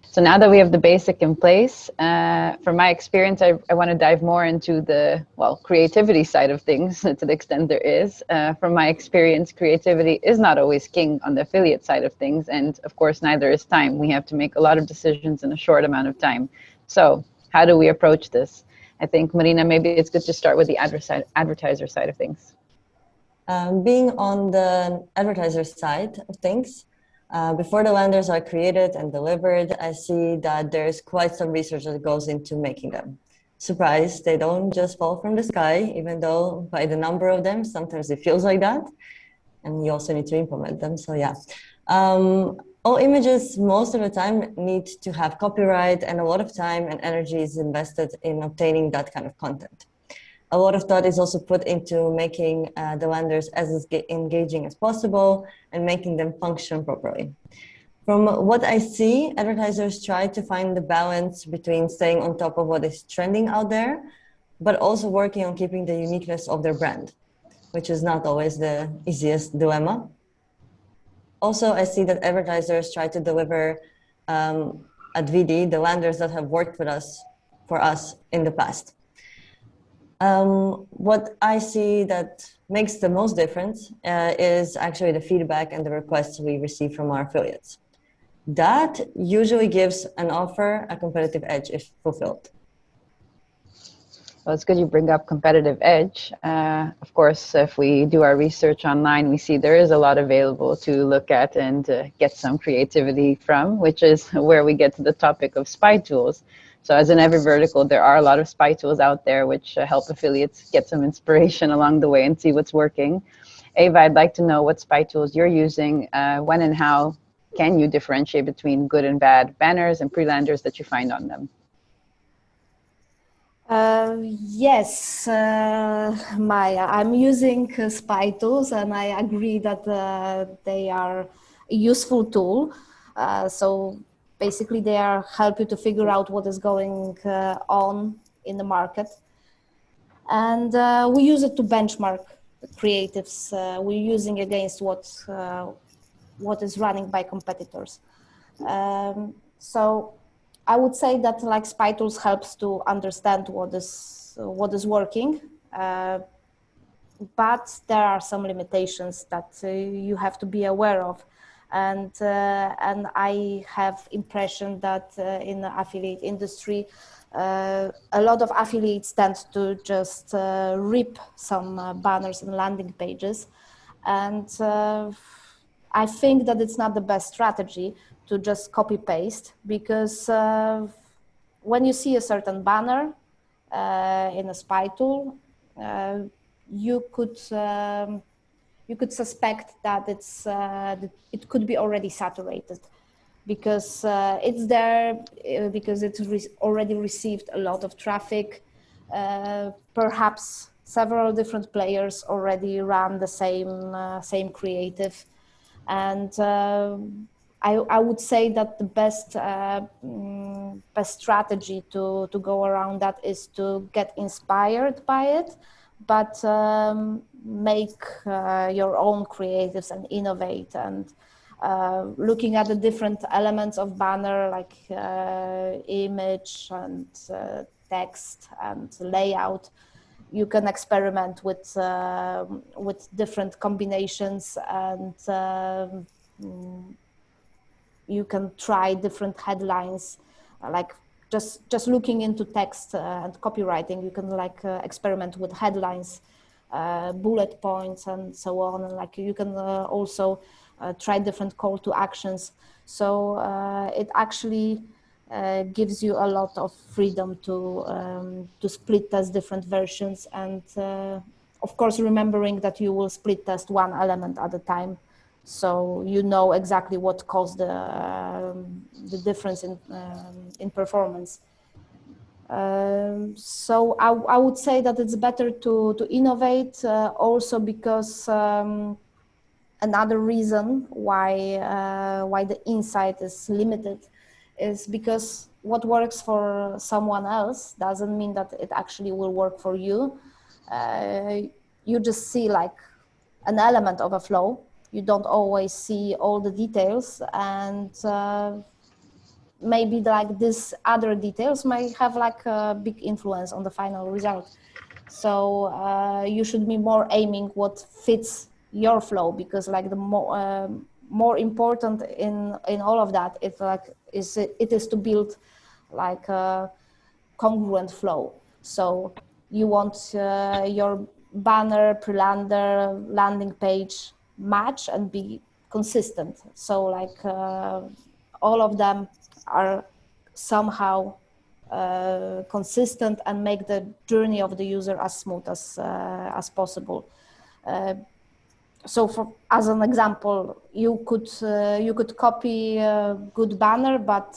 So now that we have the basic in place, from my experience, I want to dive more into the, well, creativity side of things to the extent there is. From my experience, creativity is not always king on the affiliate side of things. And of course, neither is time. We have to make a lot of decisions in a short amount of time. So how do we approach this? I think, Marina, maybe it's good to start with the advertiser side of things. Being on the advertiser side of things, before the landers are created and delivered, I see that there's quite some research that goes into making them. Surprise, they don't just fall from the sky, even though by the number of them, sometimes it feels like that. And you also need to implement them, so yeah. All images, most of the time, need to have copyright, and a lot of time and energy is invested in obtaining that kind of content. A lot of thought is also put into making the landers as engaging as possible and making them function properly. From what I see, advertisers try to find the balance between staying on top of what is trending out there, but also working on keeping the uniqueness of their brand, which is not always the easiest dilemma. Also, I see that advertisers try to deliver Advidi, the landers that have worked with us for us in the past. What I see that makes the most difference is actually the feedback and the requests we receive from our affiliates. That usually gives an offer a competitive edge if fulfilled. Well, it's good you bring up competitive edge. Of course, if we do our research online, we see there is a lot available to look at and get some creativity from, which is where we get to the topic of spy tools. So as in every vertical, there are a lot of spy tools out there which help affiliates get some inspiration along the way and see what's working. Ava, I'd like to know what spy tools you're using, when and how can you differentiate between good and bad banners and pre-landers that you find on them? Yes, Maya, I'm using spy tools, and I agree that they are a useful tool. So basically, they help you to figure out what is going on in the market. And we use it to benchmark the creatives. We're using against what is running by competitors. So I would say that like spy tools helps to understand what is working, but there are some limitations that you have to be aware of, and I have impression that in the affiliate industry, a lot of affiliates tend to just rip some banners and landing pages, and I think that it's not the best strategy to just copy paste, because when you see a certain banner in a spy tool, you could suspect that it could be already saturated, because it's there because it's already received a lot of traffic. Perhaps several different players already run the same creative, and I would say that the best strategy to go around that is to get inspired by it, but make your own creatives and innovate, and looking at the different elements of banner, like image and text and layout. You can experiment with different combinations, and you can try different headlines, like just looking into text and copywriting. You can experiment with headlines, bullet points, and so on. And you can also try different call to actions. So it actually gives you a lot of freedom to split test different versions, and of course remembering that you will split test one element at a time, so you know exactly what caused the difference in performance. So I would say that it's better to innovate, also because another reason why the insight is limited is because what works for someone else doesn't mean that it actually will work for you. You just see like an element of a flow. you don't always see all the details, and maybe like these other details might have like a big influence on the final result. So you should be more aiming what fits your flow, because like the more important in all of that, it is to build like a congruent flow. So you want your banner, pre-lander, landing page match and be consistent. So like all of them are somehow consistent and make the journey of the user as smooth as possible. So as an example, you could copy a good banner, but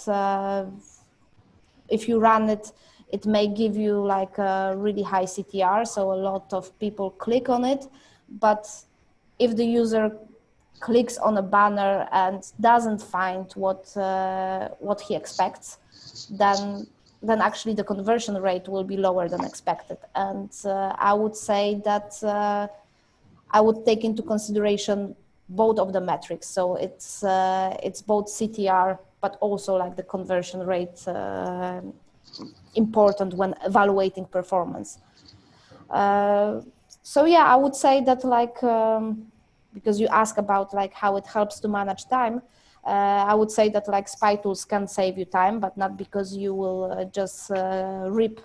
if you run it, it may give you like a really high CTR, so a lot of people click on it. But if the user clicks on a banner and doesn't find what he expects, then actually the conversion rate will be lower than expected. And I would say that I would take into consideration both of the metrics. So it's both CTR, but also like the conversion rate important when evaluating performance. So yeah, I would say that like, because you ask about like how it helps to manage time, I would say that like spy tools can save you time, but not because you will just rip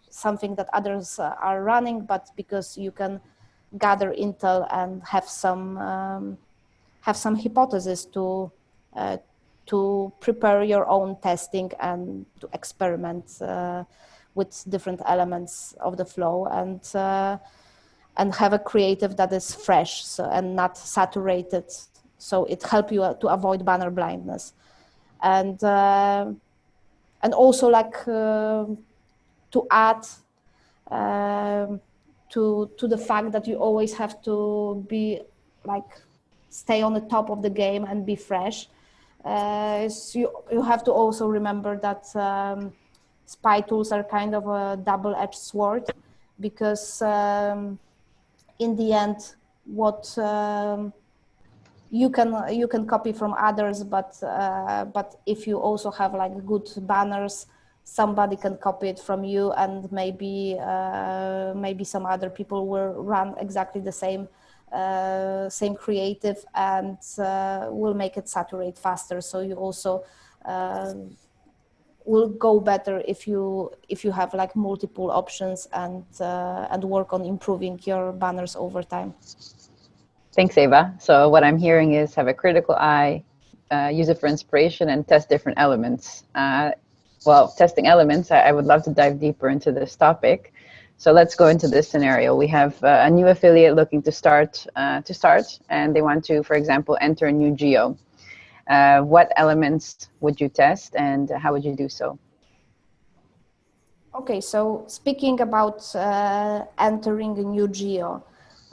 something that others are running, but because you can gather intel and have some hypothesis to prepare your own testing and to experiment with different elements of the flow, and have a creative that is fresh, so, and not saturated. So it helps you to avoid banner blindness, and also like to add to the fact that you always have to be like stay on the top of the game and be fresh. So you have to also remember that spy tools are kind of a double-edged sword, because in the end, what you can copy from others, but if you also have like good banners, somebody can copy it from you, and maybe some other people will run exactly the same creative, and will make it saturate faster. So you also will go better if you have like multiple options, and work on improving your banners over time. Thanks, Eva. So what I'm hearing is have a critical eye, use it for inspiration, and test different elements. Well, testing elements, I would love to dive deeper into this topic. So let's go into this scenario. We have a new affiliate looking to start, and they want to, for example, enter a new geo. What elements would you test, and how would you do so? Okay, so speaking about entering a new geo,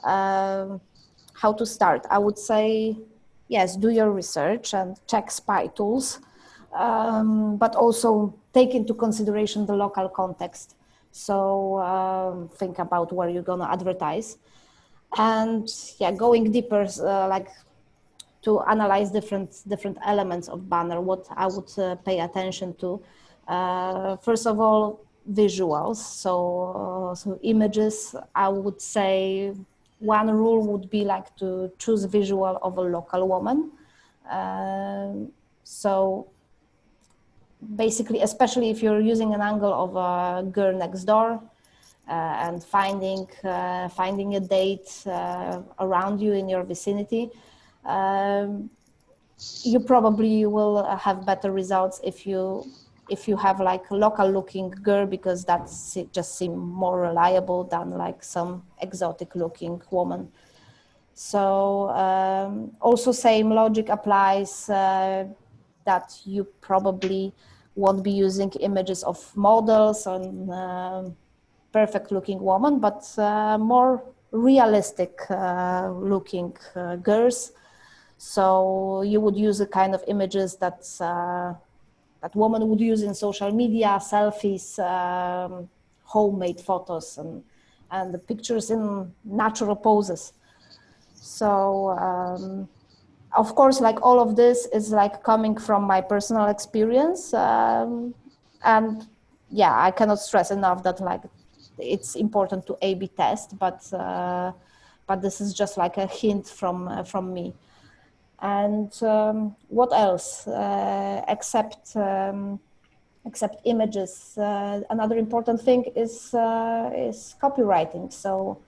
how to start? I would say, yes, do your research and check spy tools, but also take into consideration the local context. So think about where you're gonna advertise, and yeah, going deeper, like to analyze different elements of banner. What I would pay attention to, first of all, visuals. So images. I would say one rule would be like to choose visual of a local woman. So basically, especially if you're using an angle of a girl next door, and finding a date around you in your vicinity, you probably will have better results if you have like a local looking girl, because that's just seem more reliable than like some exotic looking woman. So also same logic applies, that you probably won't be using images of models and perfect looking woman, but more realistic looking girls. So you would use a kind of images that that woman would use in social media, selfies, homemade photos, and the pictures in natural poses. So of course, like all of this is like coming from my personal experience, and yeah, I cannot stress enough that like it's important to A/B test, but this is just like a hint from me. And what else except images? Another important thing is copywriting. So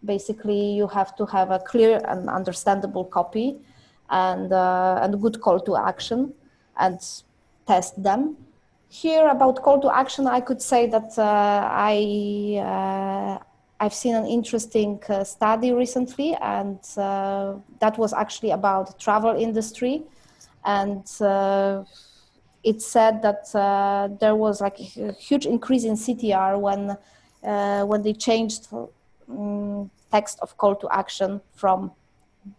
basically, you have to have a clear and understandable copy, and a good call to action, and test them. Here about call to action, I could say that I've seen an interesting study recently, and that was actually about travel industry, and it said that there was like a huge increase in CTR when they changed text of call to action from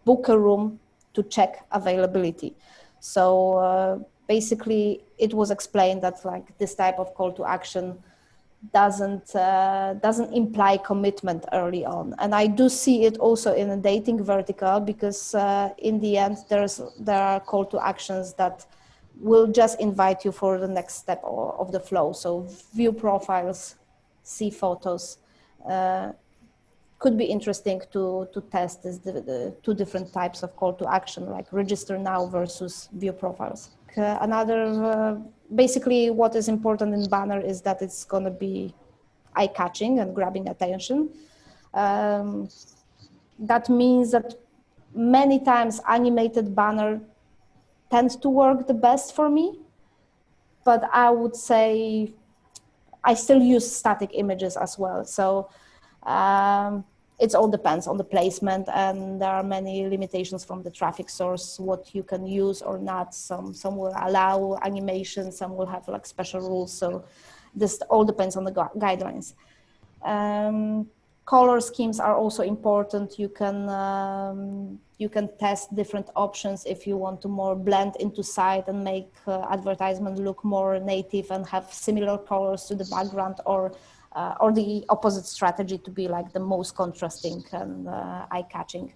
book a room to check availability. So basically, it was explained that like this type of call to action doesn't imply commitment early on, and I do see it also in a dating vertical, because in the end there are call to actions that will just invite you for the next step of the flow. So view profiles, see photos. Could be interesting to test the two different types of call to action, like register now versus view profiles. Basically what is important in banner is that it's going to be eye-catching and grabbing attention. That means that many times animated banner tends to work the best for me, but I would say I still use static images as well. So it all depends on the placement, and there are many limitations from the traffic source, what you can use or not. Some will allow animation, some will have like special rules. So this all depends on the guidelines. Color schemes are also important. You can test different options if you want to more blend into site and make advertisement look more native and have similar colors to the background, or the opposite strategy to be like the most contrasting and eye-catching.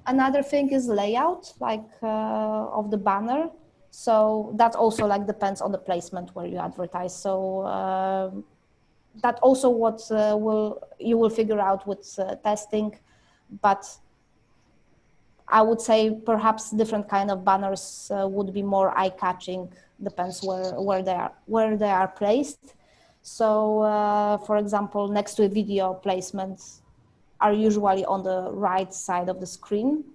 Another thing is layout, like of the banner. So that also like depends on the placement where you advertise. So that also what you will figure out with testing, but I would say perhaps different kind of banners would be more eye-catching. Depends where they are placed. So, for example, next to a video, placements are usually on the right side of the screen,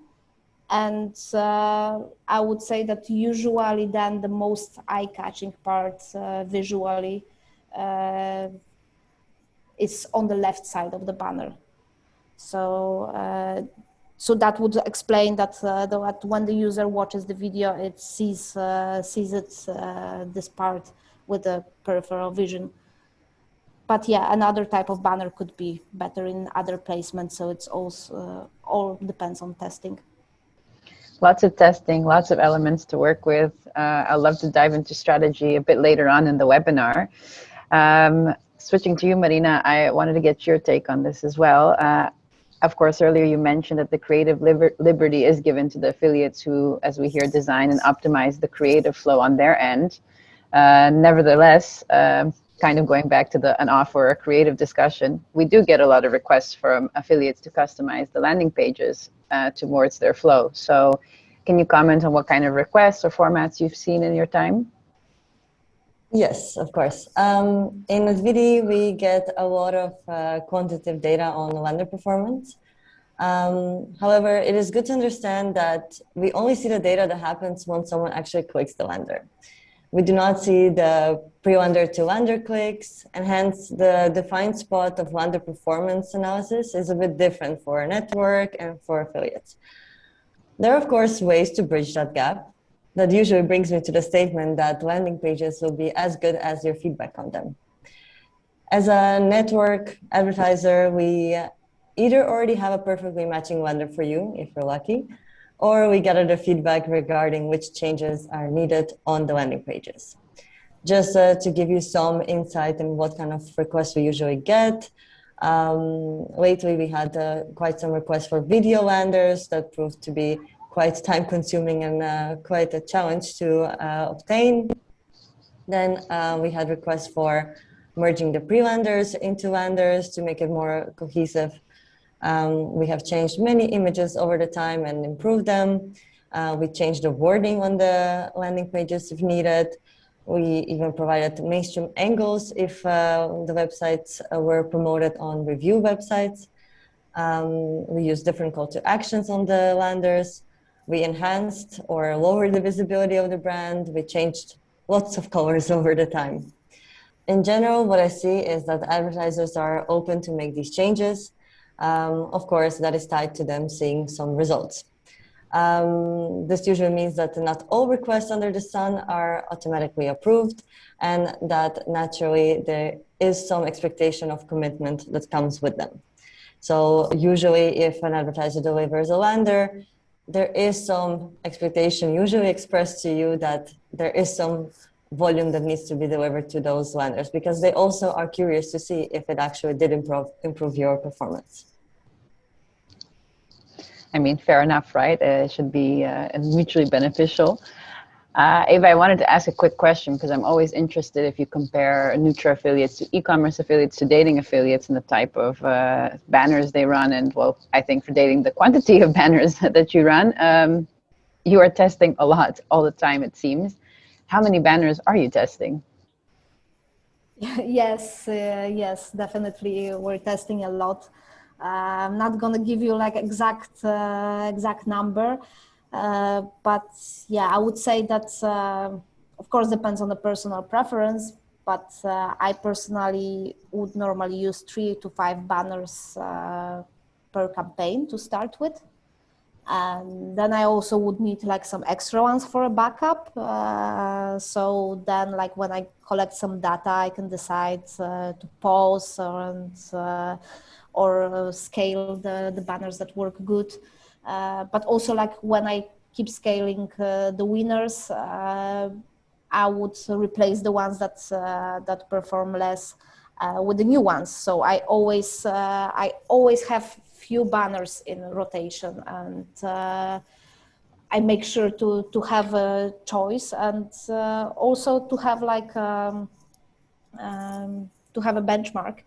and I would say that usually then the most eye-catching part visually is on the left side of the banner. So. So that would explain that, that when the user watches the video, it sees this part with the peripheral vision. But yeah, another type of banner could be better in other placements. So it's also all depends on testing. Lots of testing, lots of elements to work with. I'd love to dive into strategy a bit later on in the webinar. Switching to you, Marina, I wanted to get your take on this as well. Of course, earlier you mentioned that the creative liberty is given to the affiliates who, as we hear, design and optimize the creative flow on their end. Nevertheless, kind of going back to an offer or a creative discussion, we do get a lot of requests from affiliates to customize the landing pages towards their flow. So can you comment on what kind of requests or formats you've seen in your time? Yes, of course. In Advidi, we get a lot of quantitative data on landing performance. However, it is good to understand that we only see the data that happens when someone actually clicks the lander. We do not see the pre-lander to lander clicks, and hence the defined spot of lander performance analysis is a bit different for a network and for affiliates. There are, of course, ways to bridge that gap. That usually brings me to the statement that landing pages will be as good as your feedback on them. As a network advertiser, we either already have a perfectly matching lander for you, if we're lucky, or we gather the feedback regarding which changes are needed on the landing pages. Just to give you some insight in what kind of requests we usually get, Lately, we had quite some requests for video landers that proved to be quite time consuming and quite a challenge to obtain. Then we had requests for merging the pre-landers into landers to make it more cohesive. We have changed many images over the time and improved them. We changed the wording on the landing pages if needed. We even provided mainstream angles if the websites were promoted on review websites. We used different call to actions on the landers. We enhanced or lowered the visibility of the brand. We changed lots of colors over the time. In general, what I see is that advertisers are open to make these changes. Of course, that is tied to them seeing some results. This usually means that not all requests under the sun are automatically approved, and that naturally there is some expectation of commitment that comes with them. So usually if an advertiser delivers a lander, there is some expectation usually expressed to you that there is some volume that needs to be delivered to those landers, because they also are curious to see if it actually did improve your performance. I mean, fair enough, right? It should be mutually beneficial. Eva, I wanted to ask a quick question because I'm always interested if you compare Nutra affiliates to e-commerce affiliates to dating affiliates and the type of banners they run. And well, I think for dating, the quantity of banners that you run, you are testing a lot all the time, it seems. How many banners are you testing? Yes, yes, definitely. We're testing a lot. I'm not gonna give you like exact number, but yeah, I would say that of course depends on the personal preference. But I personally would normally use 3 to 5 banners per campaign to start with. And then I also would need like some extra ones for a backup. So then like when I collect some data, I can decide to pause or scale the banners that work good. But also like when I keep scaling the winners, I would replace the ones that perform less with the new ones. So I always have few banners in rotation, and I make sure to have a choice, and also to have like to have a benchmark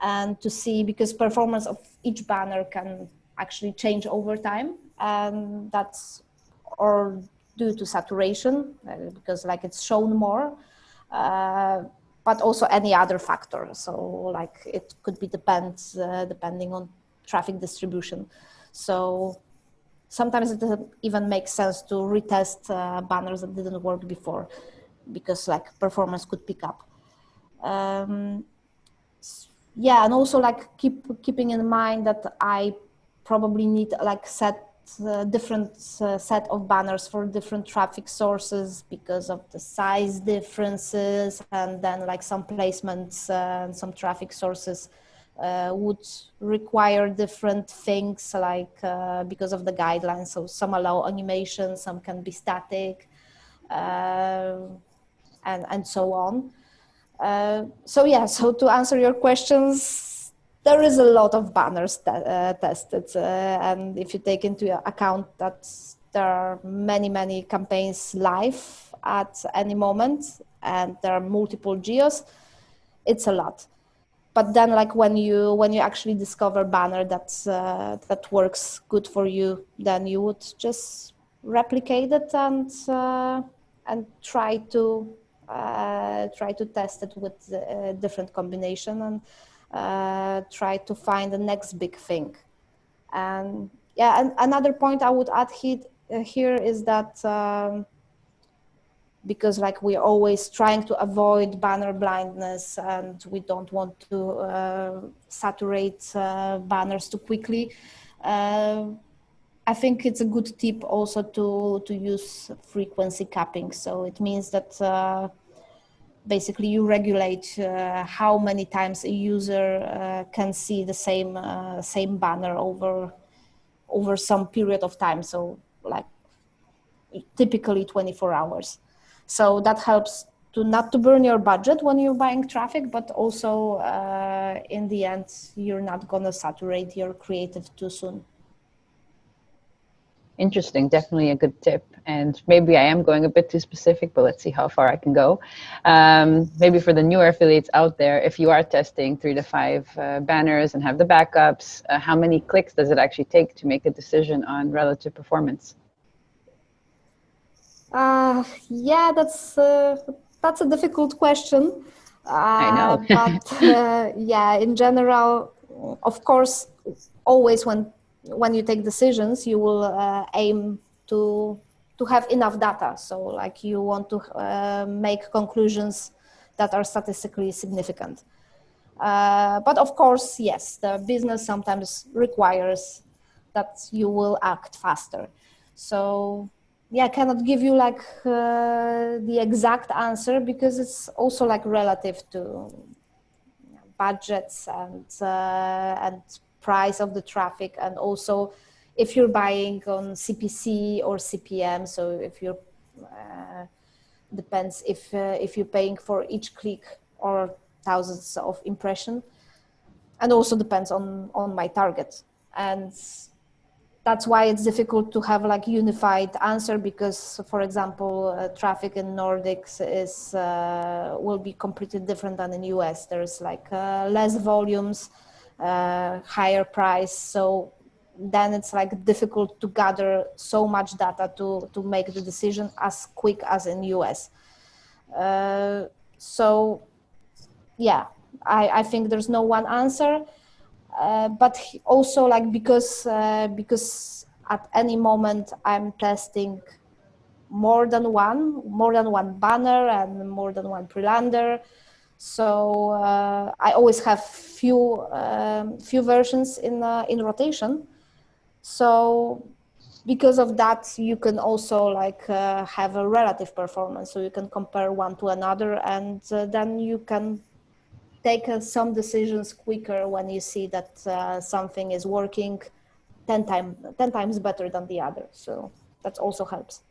and to see, because performance of each banner can actually change over time, and that's or due to saturation because like it's shown more. But also any other factor. So like it could be depending on traffic distribution. So sometimes it doesn't even make sense to retest banners that didn't work before, because like performance could pick up. Yeah, and also like keeping in mind that I probably need like different set of banners for different traffic sources because of the size differences, and then like some placements and some traffic sources would require different things, like because of the guidelines. So some allow animation, some can be static, and so on. So yeah, so to answer your questions, there is a lot of banners tested, and if you take into account that there are many campaigns live at any moment, and there are multiple geos, it's a lot. But then, like when you actually discover banner that works good for you, then you would just replicate it and try to test it with a different combination, and try to find the next big thing. And yeah, and another point I would add here is that because like we're always trying to avoid banner blindness, and we don't want to saturate banners too quickly. I think it's a good tip also to use frequency capping. So it means that basically you regulate how many times a user can see the same banner over some period of time. So like typically 24 hours. So that helps not to burn your budget when you're buying traffic, but also in the end, you're not gonna saturate your creative too soon. Interesting, definitely a good tip. And maybe I am going a bit too specific, but let's see how far I can go. Maybe for the newer affiliates out there, if you are testing 3 to 5 banners and have the backups, how many clicks does it actually take to make a decision on relative performance? Yeah, that's a difficult question. I know. But yeah, in general, of course, always when you take decisions, you will aim to have enough data. So like you want to make conclusions that are statistically significant. But of course, yes, the business sometimes requires that you will act faster. So yeah, I cannot give you like the exact answer because it's also like relative to budgets and price of the traffic, and also if you're buying on CPC or CPM. So if you're depends if you're paying for each click or thousands of impression, and also depends on my target. And that's why it's difficult to have like unified answer, because for example traffic in Nordics is will be completely different than in US. There's like less volumes, higher price, so then it's like difficult to gather so much data to make the decision as quick as in US. So yeah, I think there's no one answer. But also like because at any moment I'm testing more than one banner and more than one pre-lander. So I always have few versions in rotation. So because of that, you can also like have a relative performance. So you can compare one to another, and then you can take some decisions quicker when you see that something is working 10 times better than the other. So that also helps.